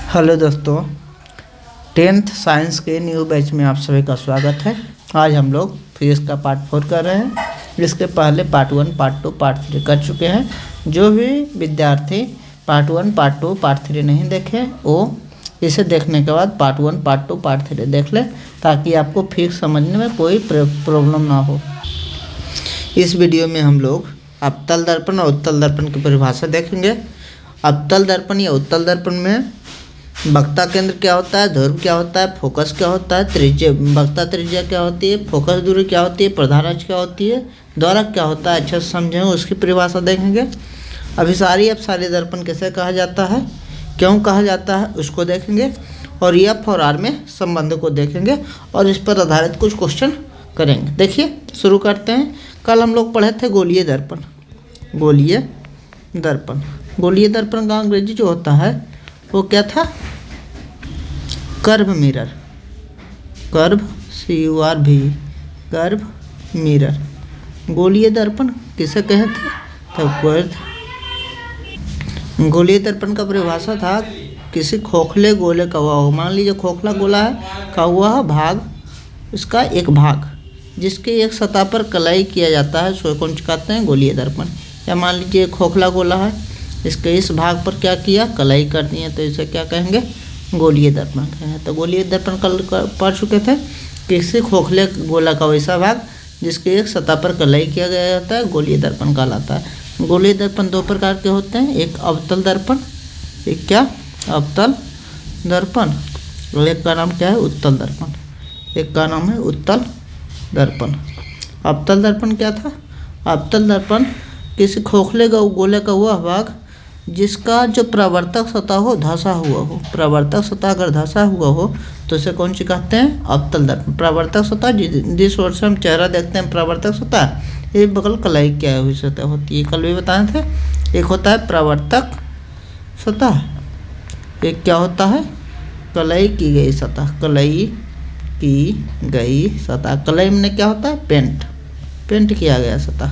Hello दोस्तों, tenth science के new batch में आप सभी का स्वागत है। आज हम लोग फिजिक्स का पार्ट 4 कर रहे हैं। इसके पहले पार्ट 1, पार्ट 2, पार्ट 3 कर चुके हैं। जो भी विद्यार्थी पार्ट 1, पार्ट 2, पार्ट 3 नहीं देखे वो इसे देखने के बाद पार्ट 1, पार्ट 2, पार्ट 3 देख ले, ताकि आपको फिजिक्स समझने में कोई प्रॉब्लम ना हो। इस वीडियो में हम लोग अवतल दर्पण और उत्तल दर्पण की परिभाषा देखेंगे। अवतल दर्पण या उत्तल दर्पण में वक्ता केंद्र क्या होता है, ध्रुव क्या होता है, फोकस क्या होता है, त्रिज्या वक्ता त्रिज्या क्या होती है, फोकस दूरी क्या होती है, प्रधान अक्ष क्या होती है, द्वारक क्या होता है, अच्छे से समझेंगे, उसकी परिभाषा देखेंगे। अपसारी दर्पण कैसे कहा जाता है, क्यों कहा जाता है, उसको देखेंगे। और एफ और आर में संबंध को देखेंगे और इस पर आधारित कुछ क्वेश्चन करेंगे। देखिए शुरू करते हैं। कल हम लोग पढ़े थे गोलीय दर्पण। गोलीय दर्पण का अंग्रेजी जो होता है वो क्या था, curve mirror. Curve CURV, curve mirror. गोलीय दर्पण किसे कहे थे, तो गोलीय दर्पण का परिभाषा था किसी खोखले गोले का हुआ हो। मान लीजिए खोखला गोला है का हुआ भाग, इसका एक भाग जिसके एक सतह पर कलाई किया जाता है, सो कौन कहते हैं, गोलीय दर्पण। या मान लीजिए खोखला गोला है, इसके इस भाग पर क्या किया, कलाई कर दी है, तो इसे क्या कहेंगे, गोलीय दर्पण कहेंगे। तो गोलीय दर्पण कल पढ़ चुके थे। किसी खोखले गोला का वैसा भाग जिसके एक सतह पर कलाई किया गया जाता है, गोलीय दर्पण कहलाता है। गोलीय दर्पण दो प्रकार के होते हैं, एक अवतल दर्पण, एक क्या, अवतल दर्पण, और एक का नाम क्या है, उत्तल दर्पण। एक का नाम है उत्तल दर्पण। अवतल दर्पण क्या था, अवतल दर्पण किसी खोखले गोले का हुआ भाग जिसका जो प्रवर्तक सतह हो धंसा हुआ हो। प्रवर्तक सतह अगर धंसा हुआ हो तो इसे कौन सी कहते हैं, अवतल दर्पण। प्रवर्तक सतह जिस ओर से हम चेहरा देखते हैं, प्रवर्तक सतह, एक बगल कलाई क्या हुई सतह होती है, कल भी बताए थे। एक होता है प्रवर्तक सतह, एक क्या होता है, कलाई की गई सतह। कलाई की गई सतह, कलाई में क्या होता है, पेंट किया गया सतह।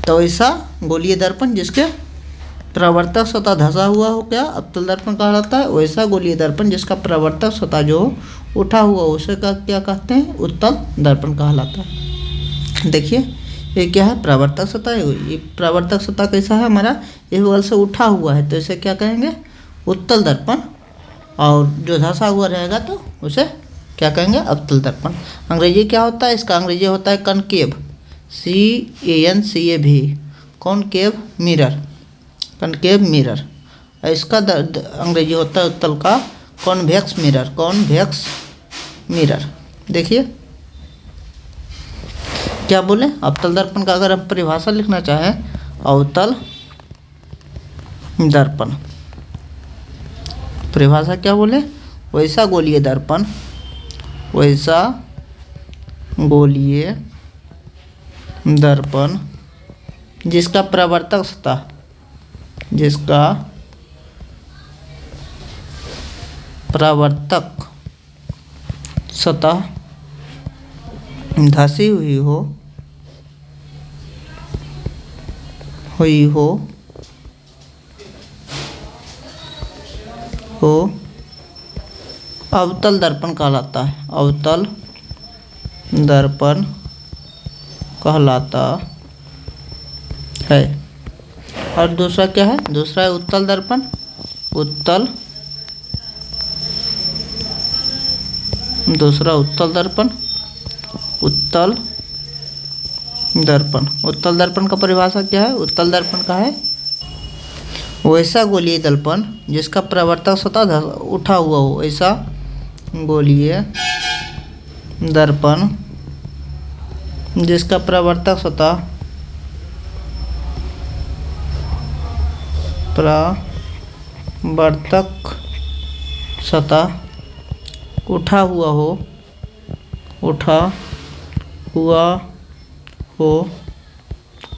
तो ऐसा गोलीय दर्पण जिसके प्रवर्तक सतह धंसा हुआ हो क्या, अवतल दर्पण कहलाता है। वैसा गोलीय दर्पण जिसका प्रवर्तक सतह जो उठा हुआ उसे का क्या कहते हैं, उत्तल दर्पण कहलाता है। देखिए ये क्या है, प्रवर्तक सतह। ये प्रवर्तक सतह कैसा है हमारा, इस बगल से उठा हुआ है, तो इसे क्या कहेंगे, उत्तल दर्पण। और जो धंसा हुआ रहेगा तो उसे क्या कहेंगे, अवतल दर्पण। अंग्रेजी क्या होता है, इसका अंग्रेजी होता है concave, CANCAV, concave mirror, concave mirror. इसका अंग्रेजी होता है उत्तल का कॉन्वेक्स मिरर, कॉन्वेक्स मिरर। देखिए क्या बोले, अवतल दर्पण का अगर हम परिभाषा लिखना चाहें, अवतल दर्पण परिभाषा क्या बोले, वैसा गोलीय दर्पण, वैसा गोलीय दर्पण जिसका प्रवर्तक सतह, जिसका प्रवर्तक सतह धंसी हुई हो अवतल दर्पण कहलाता है, अवतल दर्पण कहलाता है। और दूसरा क्या है, दूसरा है उत्तल दर्पण। दूसरा उत्तल दर्पण, उत्तल दर्पण का परिभाषा क्या है, उत्तल दर्पण का है वैसा गोलीय दर्पण जिसका प्रवर्तक सतह उठा हुआ हो, ऐसा गोलीय दर्पण जिसका प्रवर्तक सतह उठा हुआ हो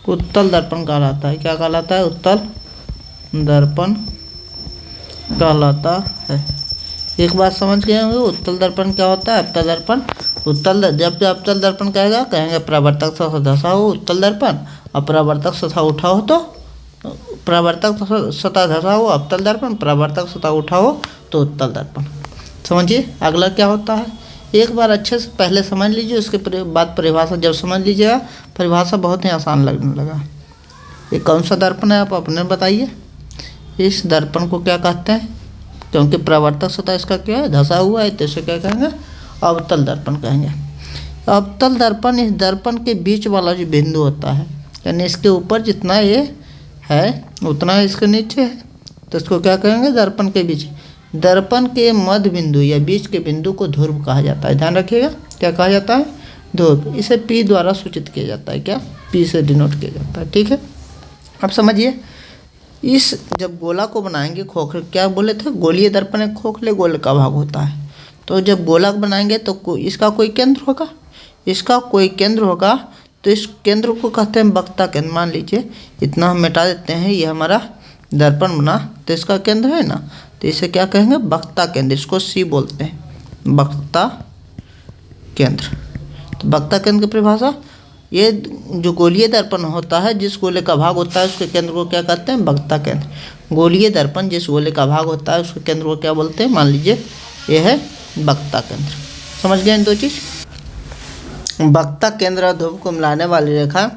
उत्तल दर्पण कहलाता है। क्या कहलाता है, उत्तल दर्पण कहलाता है। एक बात समझ गए होंगे, उत्तल दर्पण क्या होता है, अवतल दर्पण। जब अवतल दर्पण कहेगा कहेंगे प्रवर्तक सतह धंसा हो उत्तल दर्पण, और प्रवर्तक सतह उठा हो तो परावर्तक सतह धसा हो अवतल दर्पण, परावर्तक सतह उठा हो तो उत्तल दर्पण। समझिए अगला क्या होता है, एक बार अच्छे से पहले समझ लीजिए, उसके बाद परिभाषा जब समझ लीजिएगा, परिभाषा बहुत ही आसान लगने लगा। ये कौन सा दर्पण है आप अपने बताइए। इस दर्पण को क्या कहते हैं, क्योंकि परावर्तक सतह इसका क्या है, धसा हुआ है, तो इसे क्या कहेंगे, अवतल दर्पण कहेंगे। अवतल दर्पण इस दर्पण के बीच वाला जो बिंदु होता है, यानी इसके ऊपर जितना ये है उतना इसके नीचे है, तो इसको क्या कहेंगे, दर्पण के बीच। दर्पण के मध्य बिंदु या बीच के बिंदु को ध्रुव कहा जाता है। ध्यान रखिएगा क्या कहा जाता है, ध्रुव। इसे पी द्वारा सूचित किया जाता है, क्या, पी से डिनोट किया जाता है। ठीक है, अब समझिए, इस जब गोला को बनाएंगे, खोखले क्या बोले थे, गोलीय दर्पण एक खोखले गोले का भाग होता है। तो जब गोला बनाएंगे तो इसका कोई केंद्र होगा, इसका कोई केंद्र होगा, तो इस केंद्र को कहते हैं वक्ता केंद्र। मान लीजिए इतना हम मिटा देते हैं, ये हमारा दर्पण बना, तो इसका केंद्र है ना, तो इसे क्या कहेंगे, वक्ता केंद्र। इसको सी बोलते हैं, वक्ता केंद्र। तो वक्ता केंद्र की परिभाषा, ये जो गोलीय दर्पण होता है, जिस गोले का भाग होता है उसके केंद्र को क्या कहते हैं, वक्ता केंद्र। गोलीय दर्पण जिस गोले का भाग होता है उसके केंद्र को क्या बोलते हैं, मान लीजिए ये है वक्ता केंद्र। समझ गए इन दो चीज़। वक्ता केंद्र और ध्रुव को मिलाने वाली रेखा,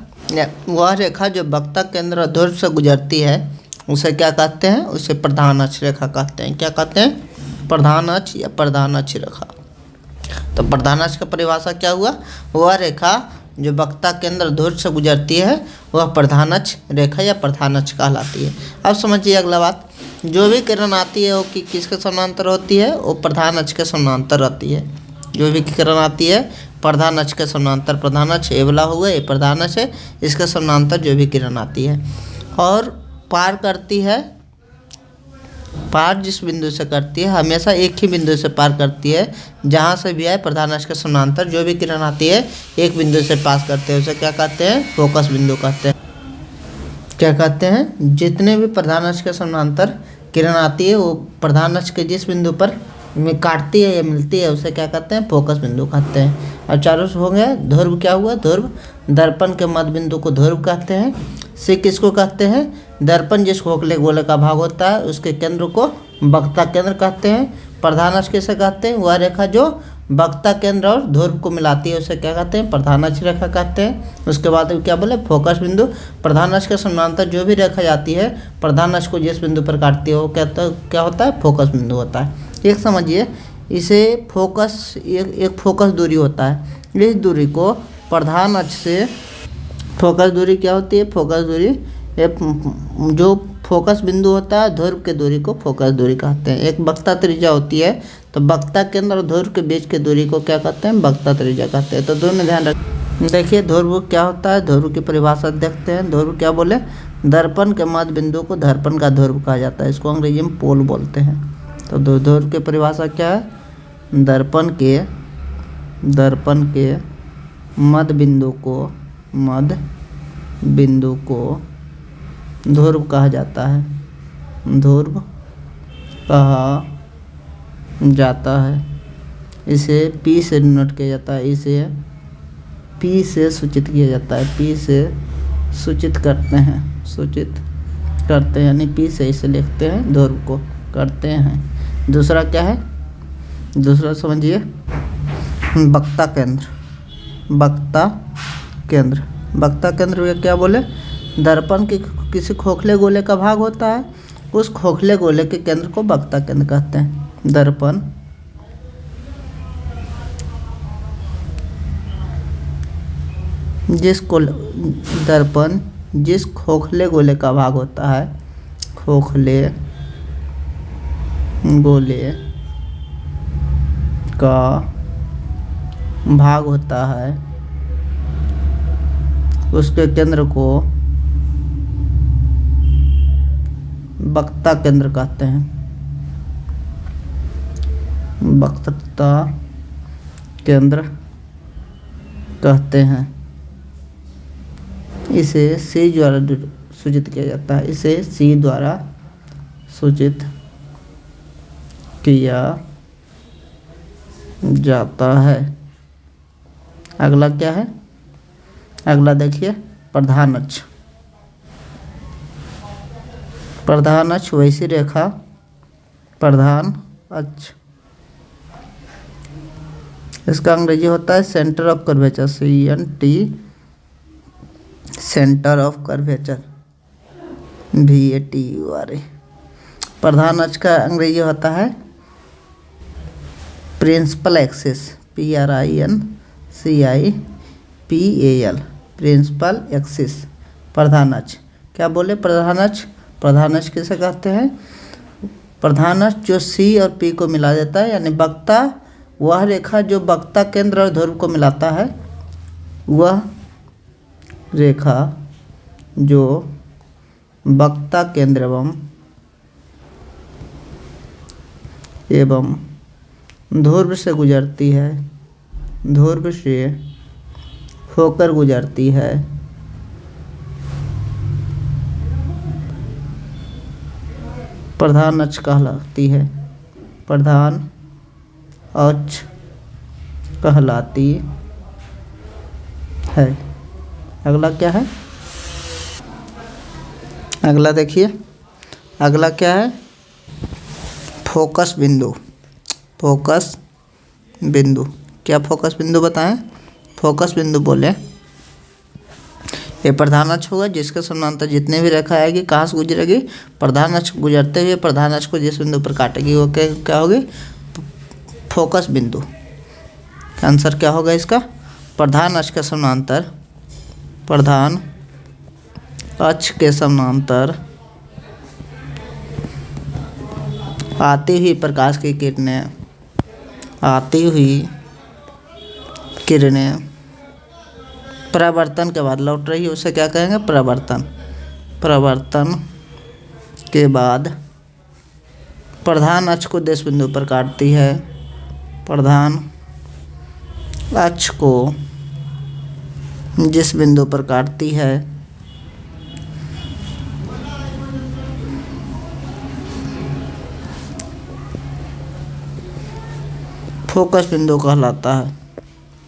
वह रेखा जो वक्ता केंद्र और ध्रुव से गुजरती है उसे क्या कहते हैं, उसे प्रधान अक्ष रेखा कहते हैं। क्या कहते हैं, प्रधान अक्ष या प्रधान अक्ष रेखा। तो प्रधान अक्ष का परिभाषा क्या हुआ, वह रेखा जो वक्ता केंद्र ध्रुव से गुजरती है वह प्रधान अक्ष रेखा या प्रधान अक्ष कहलाती है। अब समझिए अगला बात, जो भी किरण आती है वो किसके समानांतर होती है, वो प्रधान अक्ष के समानांतर रहती है। जो भी किरण आती है प्रधान अक्ष के समानांतर, प्रधान अक्ष ये वाला हुआ, ये प्रधान अक्ष है, इसके समानांतर जो भी किरण आती है और पार करती है, पार जिस बिंदु से करती है हमेशा एक ही बिंदु से पार करती है, जहाँ से भी आए प्रधान अक्ष के समानांतर जो भी किरण आती है एक बिंदु से पास करते हैं, उसे क्या कहते हैं, फोकस बिंदु कहते हैं। क्या कहते हैं, जितने भी प्रधान अक्ष के समानांतर किरण आती है वो प्रधान अक्ष के जिस बिंदु पर में काटती है या मिलती है उसे क्या कहते हैं, फोकस बिंदु कहते हैं। और चारों से हो गया, ध्रुव क्या हुआ, ध्रुव दर्पण के मध्य बिंदु को ध्रुव कहते हैं। से किसको कहते हैं, दर्पण जिस खोखले गोले का भाग होता है उसके केंद्र को वक्ता केंद्र कहते हैं। प्रधान अक्ष किसे कहते हैं, वह रेखा जो वक्ता केंद्र और ध्रुव को मिलाती है उसे क्या कहते हैं, प्रधान अक्ष रेखा कहते हैं। उसके बाद क्या बोले, फोकस बिंदु। प्रधान अक्ष के समानांतर जो भी रेखा जाती है प्रधान अक्ष को जिस बिंदु पर काटती है वो क्या होता है, फोकस बिंदु होता है। एक समझिए, इसे फोकस एक फोकस दूरी होता है। इस दूरी को प्रधान अक्ष से, फोकस दूरी क्या होती है, फोकस दूरी जो फोकस बिंदु होता है ध्रुव के दूरी को फोकस दूरी कहते हैं। एक वक्ता त्रिज्या होती है, तो वक्ता केंद्र और ध्रुव के बीच के दूरी को क्या कहते हैं, वक्ता त्रिज्या कहते हैं। तो दोनों ध्यान रख। देखिए ध्रुव क्या होता है, ध्रुव की परिभाषा देखते हैं। ध्रुव क्या बोले, दर्पण के मध्य बिंदु को दर्पण का ध्रुव कहा जाता है, इसको अंग्रेजी में पोल बोलते हैं। तो ध्रुव की परिभाषा क्या है, दर्पण के मध्य बिंदु को ध्रुव कहा जाता है, ध्रुव कहा जाता है। इसे पी से डिनोट किया जाता है, इसे पी से सूचित किया जाता है, पी से सूचित करते हैं, यानी पी से इसे लिखते हैं, ध्रुव को करते हैं। दूसरा क्या है, दूसरा समझिए, वक्ता केंद्र ये क्या बोले, दर्पण के किसी खोखले गोले का भाग होता है, उस खोखले गोले के केंद्र को वक्ता केंद्र कहते हैं। दर्पण जिस खोखले गोले का भाग होता है, खोखले गोले का भाग होता है उसके केंद्र को वक्ता केंद्र कहते हैं, वक्ता केंद्र कहते हैं। इसे सी द्वारा सूचित किया जाता है, इसे सी द्वारा सूचित किया जाता है। अगला क्या है, अगला देखिए, प्रधान अक्ष। प्रधान अक्ष वैसी रेखा, प्रधान अक्ष, इसका अंग्रेजी होता है centre of curvature, CNT, centre of curvature, VATURE। प्रधान अक्ष का अंग्रेजी होता है principal axis, PRINCIPAL, principal axis, प्रधान अक्ष। क्या बोले प्रधान अक्ष? प्रधान अक्ष किसे कहते हैं? प्रधान अक्ष जो C और P को मिला देता है, यानी वक्ता, वह रेखा जो वक्ता केंद्र और ध्रुव को मिलाता है, वह रेखा जो वक्ता केंद्र एवं ध्रुव से गुजरती है, ध्रुव से होकर गुजरती है, प्रधान अक्ष कहलाती है, प्रधान अक्ष कहलाती है। अगला क्या है? अगला देखिए, अगला क्या है? फोकस बिंदु, फोकस बिंदु। क्या फोकस बिंदु बताएं? फोकस बिंदु बोले ये प्रधान अक्ष होगा जिसके समानांतर जितने भी रेखा आएगी कहाँ से गुजरेगी? प्रधान अक्ष गुजरते हुए प्रधान अक्ष को जिस बिंदु पर काटेगी वो क्या होगी? फोकस बिंदु। आंसर क्या होगा इसका? प्रधान अक्ष के समानांतर, प्रधान अक्ष के समानांतर आती हुई प्रकाश की किरणें, आती हुई किरणें परावर्तन के बाद लौट रही है, उसे क्या कहेंगे? परावर्तन। परावर्तन के बाद प्रधान अक्ष को देश बिंदु पर काटती है, प्रधान अक्ष को जिस बिंदु पर काटती है फोकस बिंदु कहलाता है,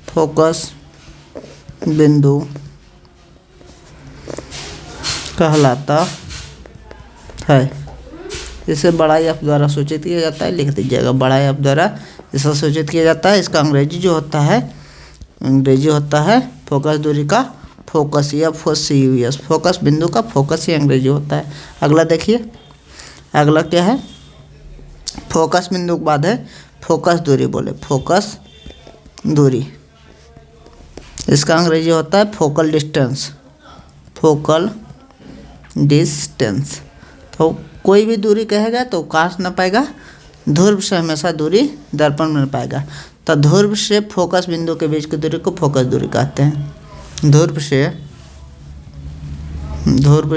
फोकस बिंदु कहलाता है। इसे बड़ा एफ द्वारा सूचित किया जाता है, लिख दीजिएगा, बड़ा एफ द्वारा इसे सूचित किया जाता है। इसका अंग्रेजी जो होता है, अंग्रेजी होता है फोकस दूरी का फोकस, या FOCUS, फोकस बिंदु का फोकस ही अंग्रेजी होता है। अगला देखिए, अगला क्या है? फोकस बिंदु के बाद है फोकस दूरी, बोले फोकस दूरी, इसका अंग्रेजी होता है फोकल डिस्टेंस, फोकल डिस्टेंस। तो कोई भी दूरी कहेगा तो कहाँ से न पाएगा? ध्रुव से हमेशा दूरी दर्पण में पाएगा। तो ध्रुव से फोकस बिंदु के बीच की दूरी को फोकस दूरी कहते हैं। ध्रुव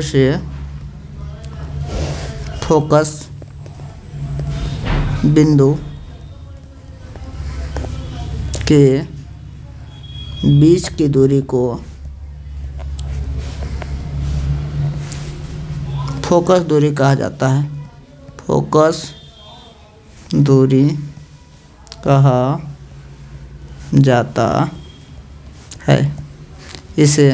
से फोकस बिंदु के बीच की दूरी को फोकस दूरी कहा जाता है, फोकस दूरी कहा जाता है। इसे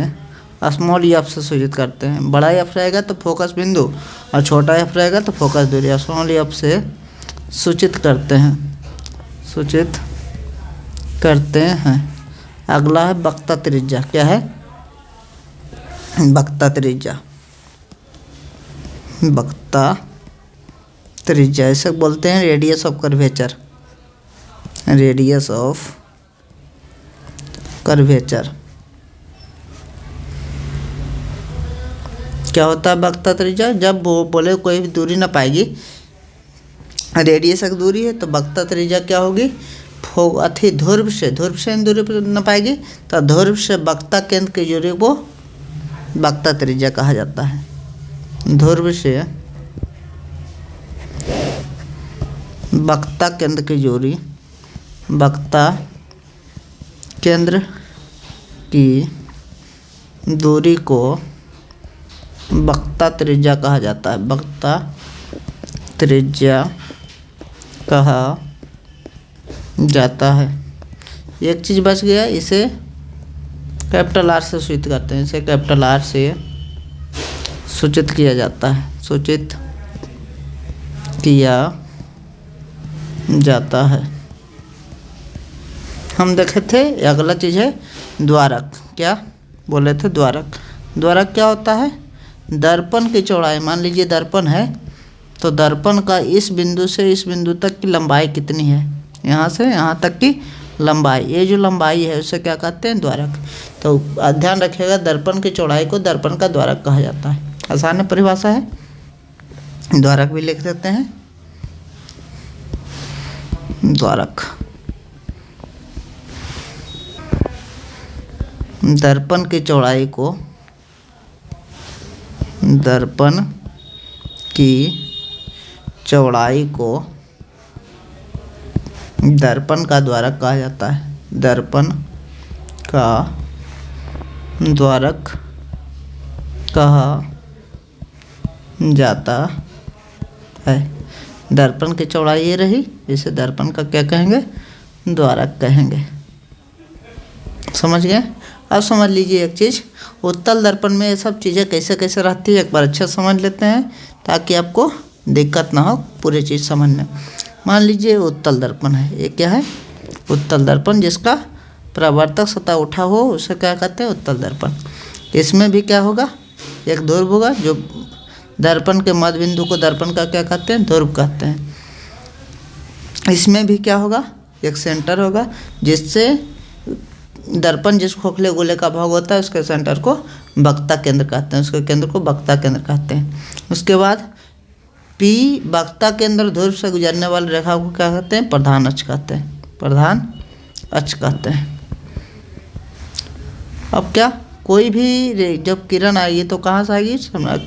स्मॉल एफ से सूचित करते हैं। बड़ा एफ रहेगा तो फोकस बिंदु और छोटा एफ रहेगा तो फोकस दूरी, स्मॉल एफ से सूचित करते हैं, सूचित करते हैं। अगला है वक्ता त्रिज्या। क्या है? वक्ता त्रिज्या, वक्ता त्रिज्या, इसे बोलते हैं radius of curvature, radius of curvature. क्या होता है वक्ता त्रिज्या? जब वो बोले कोई भी दूरी ना पाएगी, रेडियस एक दूरी है, तो वक्ता त्रिज्या क्या होगी? ध्रुव से दूरी पर न पाएगी तो ध्रुव से वक्ता केंद्र की दूरी को वक्ता त्रिज्या कहा जाता है। ध्रुव से वक्ता केंद्र की दूरी, वक्ता केंद्र की दूरी को वक्ता त्रिज्या कहा जाता है, वक्ता त्रिज्या कहा जाता है। एक चीज़ बच गया, इसे कैपिटल आर से सूचित करते हैं, इसे कैपिटल आर से सूचित किया जाता है, सूचित किया जाता है। हम देखे थे अगला चीज़ है द्वारक। क्या बोले थे? द्वारक। द्वारक क्या होता है? दर्पण की चौड़ाई, मान लीजिए दर्पण है तो दर्पण का इस बिंदु से इस बिंदु तक की लंबाई कितनी है, यहाँ से यहाँ तक की लंबाई, ये जो लंबाई है उसे क्या कहते हैं? द्वारक। तो ध्यान रखिएगा, दर्पण की चौड़ाई को दर्पण का द्वारक कहा जाता है। आसान परिभाषा है, द्वारक भी लिख देते हैं। द्वारक दर्पण की चौड़ाई को दर्पण की चौड़ाई को दर्पण का द्वारक कहा जाता है। दर्पण का द्वारक कहा जाता है। दर्पण की चौड़ाई ये रही, इसे दर्पण का क्या कहेंगे? द्वारक कहेंगे। समझ गए? अब समझ लीजिए एक चीज़, उत्तल दर्पण में ये सब चीज़ें कैसे कैसे रहती है एक बार अच्छे समझ लेते हैं ताकि आपको दिक्कत ना हो पूरी चीज़ समझने। मान लीजिए उत्तल दर्पण है, ये क्या है? उत्तल दर्पण, जिसका परावर्तक सतह उठा हो उसे क्या कहते हैं? उत्तल दर्पण। इसमें भी क्या होगा? एक ध्रुव होगा, जो दर्पण के मध्य बिंदु को दर्पण का क्या कहते हैं? ध्रुव कहते हैं। इसमें भी क्या होगा? एक सेंटर होगा, जिससे दर्पण जिस खोखले गोले का भाग होता है उसके सेंटर को वक्ता केंद्र कहते हैं, उसके केंद्र को वक्ता केंद्र कहते हैं। उसके बाद पी वक्ता केंद्र ध्रुव से गुजरने वाली रेखा को क्या कहते हैं? प्रधान अक्ष कहते हैं। प्रधान अक्ष कहते हैं। अब क्या, कोई भी जब किरण आएगी तो कहाँ से आएगी?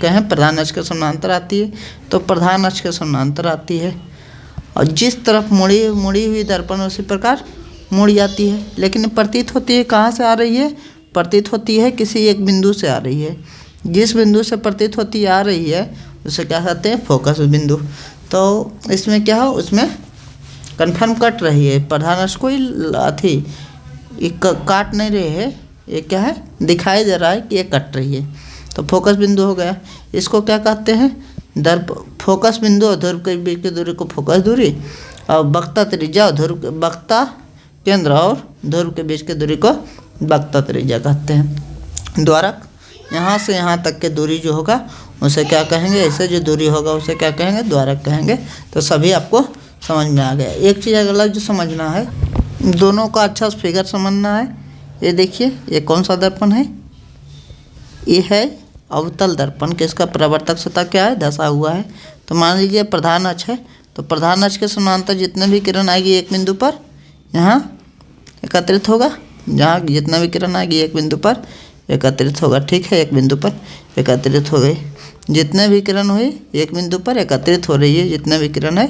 कहें प्रधान अक्ष के समानांतर आती है, तो प्रधान अक्ष के समानांतर आती है। और जिस तरफ मुड़ी हुई दर्पण उसी प्रकार मुड़ जाती है, लेकिन प्रतीत होती है कहाँ से आ रही है? प्रतीत होती है किसी एक बिंदु से आ रही है। जिस बिंदु से प्रतीत होती आ रही है उसे क्या कहते हैं? फोकस बिंदु। तो इसमें क्या हो, उसमें कन्फर्म कट रही है, प्रधान अक्ष कोई अथी काट नहीं रही है, ये क्या है? दिखाई दे रहा है कि ये कट रही है, तो फोकस बिंदु हो गया। इसको क्या कहते हैं? फोकस बिंदु और ध्रुव के बीच की दूरी को फोकस दूरी, और वक्ता त्रिज्या और वक्ता केंद्र और ध्रुव के बीच की दूरी को वक्ता त्रिज्या कहते हैं। द्वारक, यहाँ से यहाँ तक की दूरी जो होगा उसे क्या कहेंगे? ऐसे जो दूरी होगा उसे क्या कहेंगे? द्वारक कहेंगे। तो सभी आपको समझ में आ गया। एक चीज़ अगला जो समझना है, दोनों का अच्छा फिगर समझना है। ये देखिए, ये कौन सा दर्पण है? ये है अवतल दर्पण, कि इसका परावर्तक सतह क्या है? धंसा हुआ है। तो मान लीजिए प्रधान अक्ष है, तो प्रधान अक्ष के समानांतर जितने भी किरण आएगी एक बिंदु पर यहाँ एकत्रित होगा। जहाँ जितना भी किरण आएगी एक बिंदु पर एकत्रित होगा। ठीक है, एक बिंदु पर एकत्रित हो गई। जितने भी किरण हुई एक बिंदु पर एकत्रित हो रही है, जितने भी किरण है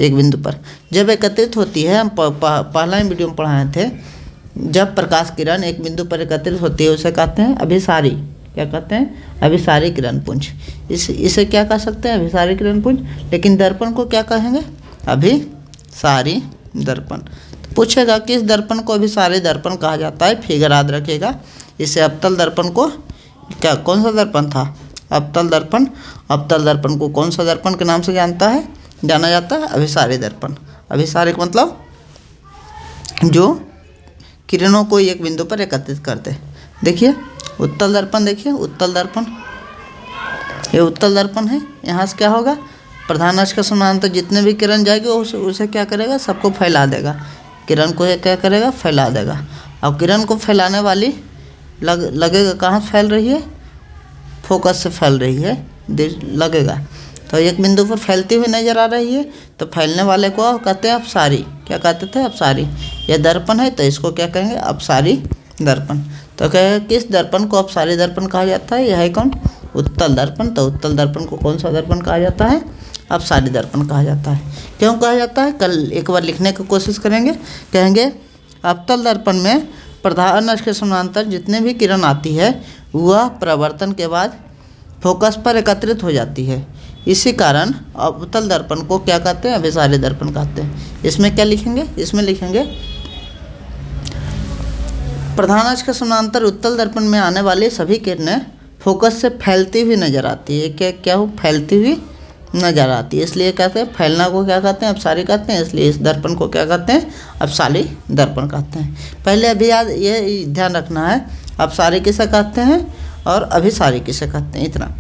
एक बिंदु पर। जब एकत्रित होती है, हम पहला ही वीडियो में पढ़ाए थे, जब प्रकाश किरण एक बिंदु पर एकत्रित होती है उसे कहते हैं अभिसारी। क्या कहते हैं? अभिसारी किरण पुंज। इसे क्या कह सकते हैं? अभिसारी किरण पुंज। लेकिन दर्पण को क्या कहेंगे? अभिसारी दर्पण। तो पूछेगा कि इस दर्पण को अभिसारी दर्पण कहा जाता है, फिगर याद रखिएगा। इसे अवतल दर्पण को क्या, कौन सा दर्पण था? अवतल दर्पण। अवतल दर्पण को कौन सा दर्पण के नाम से जाना जाता है? अभिसारी दर्पण। अभिसारी का मतलब जो किरणों को एक बिंदु पर एकत्रित करते हैं। देखिए उत्तल दर्पण, देखिए उत्तल दर्पण, ये उत्तल दर्पण है। यहाँ से क्या होगा? प्रधान अक्ष के समानांतर जितने भी किरण जाएगी उसे क्या करेगा? सबको फैला देगा। किरण को ये क्या करेगा? फैला देगा। अब किरण को फैलाने वाली लगेगा कहाँ फैल रही है? फोकस से फैल रही है, लगेगा। तो एक बिंदु पर फैलती हुई नजर आ रही है, तो फैलने वाले को कहते हैं अपसारी। क्या कहते थे? अपसारी। यह दर्पण है तो इसको क्या कहेंगे? अपसारी दर्पण। तो कहेगा किस दर्पण को अपसारी दर्पण कहा जाता है? यह है कौन? उत्तल दर्पण। तो उत्तल दर्पण को कौन सा दर्पण कहा जाता है? अपसारी दर्पण कहा जाता है। क्यों कहा जाता है? कल एक बार लिखने की कोशिश करेंगे। कहेंगे अवतल दर्पण में प्रधान अक्ष के समानांतर जितने भी किरण आती है वह परावर्तन के बाद फोकस पर एकत्रित हो जाती है। इसी कारण अवतल दर्पण को क्या कहते हैं? अभिसारी दर्पण कहते हैं। इसमें क्या लिखेंगे? इसमें लिखेंगे प्रधान अक्ष के समानांतर उत्तल दर्पण में आने वाली सभी किरणें फोकस से फैलती हुई नजर आती है। क्या हो? फैलती हुई नज़र आती है, इसलिए कहते हैं फैलना को क्या कहते हैं, अपसारी कहते हैं, इसलिए इस दर्पण को क्या कहते हैं, अपसारी दर्पण कहते हैं। पहले अभी याद ये ध्यान रखना है, अपसारी किसे कहते हैं और अभिसारी किसे कहते हैं, इतना।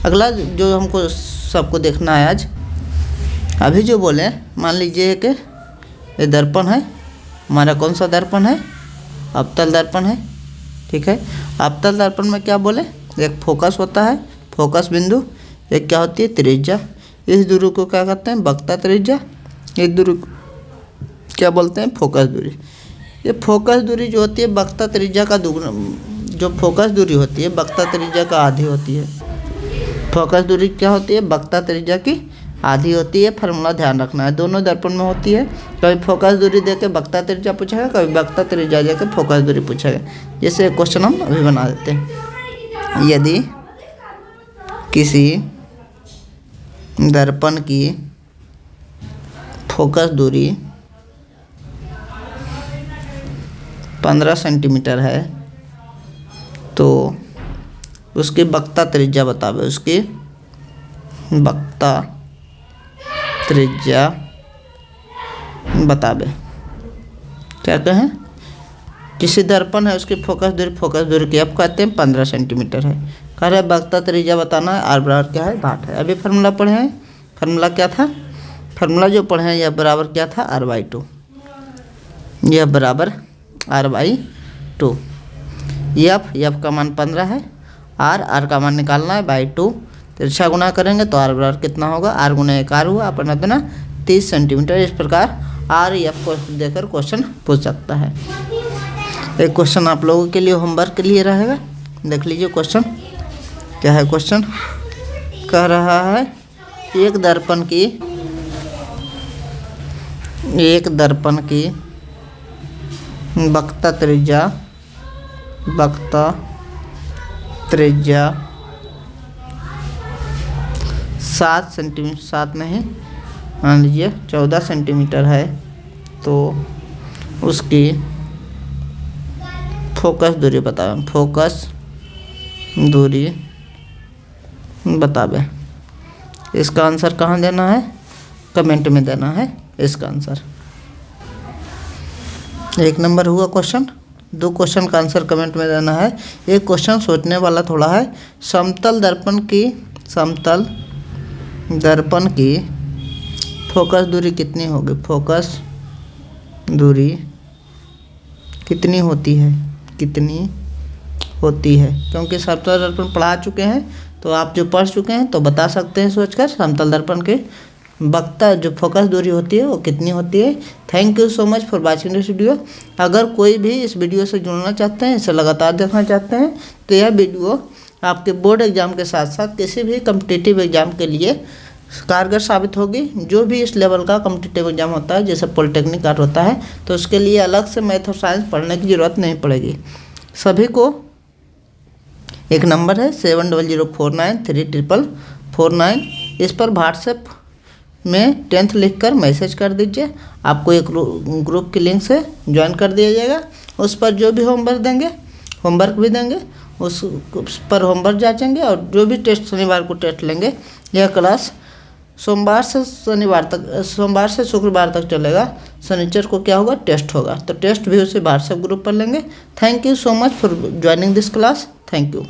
अगला जो हमको सबको देखना है आज, अभी जो बोले मान लीजिए कि ये दर्पण है, हमारा कौन सा दर्पण है, अवतल दर्पण है, ठीक है। अवतल दर्पण में क्या बोले, एक फोकस होता है, फोकस बिंदु, एक क्या होती है, त्रिज्या। इस दूरी को क्या कहते हैं, वक्रता त्रिज्या। इस दूरी को क्या बोलते हैं, फोकस दूरी। ये फोकस दूरी जो होती है वक्रता त्रिज्या का दुगना, जो फोकस दूरी होती है वक्रता त्रिज्या का आधी होती है। फोकस दूरी क्या होती है, वक्रता त्रिज्या की आधी होती है। फार्मूला ध्यान रखना है, दोनों दर्पण में होती है। कभी फोकस दूरी दे के वक्रता त्रिज्या पूछेगा, कभी वक्रता त्रिज्या दे के फोकस दूरी पूछेगा। जैसे क्वेश्चन हम अभी बना देते हैं, यदि किसी दर्पण की फोकस दूरी 15 सेंटीमीटर है तो उसकी वक्रता त्रिज्या बतावे, उसकी वक्रता त्रिज्या बतावे। क्या कहें, किसी दर्पण है उसकी फोकस दूरी की आप कहते हैं 15 सेंटीमीटर है, कह रहे वक्रता त्रिज्या बताना है, आर बराबर क्या है, 8 है। अभी फार्मूला पढ़े हैं, फार्मूला क्या था, फार्मूला जो पढ़े हैं यह बराबर क्या था, r/2, यह बराबर r/2। एफ का मान 15 है, आर का मान निकालना है /2, तिरछा गुना करेंगे तो आर बराबर कितना होगा, आर गुना 1 आर हुआ, अपना देना 30 सेंटीमीटर। इस प्रकार आर एफ को देकर क्वेश्चन पूछ सकता है। एक क्वेश्चन आप लोगों के लिए होमवर्क के लिए रहेगा, देख लीजिए क्वेश्चन क्या है। क्वेश्चन कह रहा है एक दर्पण की वक्रता त्रिज्या 7 सेंटीमीटर, 7 नहीं मान लीजिए 14 सेंटीमीटर है तो उसकी फोकस दूरी बतावे, फोकस दूरी बतावे। इसका आंसर कहाँ देना है, कमेंट में देना है इसका आंसर। 1 नंबर हुआ क्वेश्चन। 2 क्वेश्चन का आंसर कमेंट में देना है। एक क्वेश्चन सोचने वाला थोड़ा है, समतल दर्पण की फोकस दूरी कितनी होगी, फोकस दूरी कितनी होती है, क्योंकि समतल दर्पण पढ़ा चुके हैं तो आप जो पढ़ चुके हैं तो बता सकते हैं सोचकर समतल दर्पण के वक्रता जो फोकस दूरी होती है वो कितनी होती है। Thank you so much for watching this video. अगर कोई भी इस वीडियो से जुड़ना चाहते हैं, इसे लगातार देखना चाहते हैं तो यह वीडियो आपके बोर्ड एग्जाम के साथ साथ किसी भी कम्पिटिटिव एग्जाम के लिए कारगर साबित होगी। जो भी इस लेवल का कम्पिटिटिव एग्जाम होता है, जैसे पॉलिटेक्निक आर्ट होता है, तो उसके लिए अलग से मैथ और साइंस पढ़ने की ज़रूरत नहीं पड़ेगी। सभी को एक नंबर है 7004934449, इस पर व्हाट्सएप में 10th लिखकर मैसेज कर दीजिए। आपको एक ग्रुप की लिंक से ज्वाइन कर दिया जाएगा। उस पर जो भी होमवर्क भी देंगे उस पर होमवर्क जांचेंगे, और जो भी टेस्ट शनिवार को टेस्ट लेंगे। यह क्लास सोमवार से शुक्रवार तक चलेगा। शनिचर को क्या होगा, टेस्ट होगा, तो टेस्ट भी उसी व्हाट्सएप ग्रुप पर लेंगे। Thank you so much for joining this class. Thank you.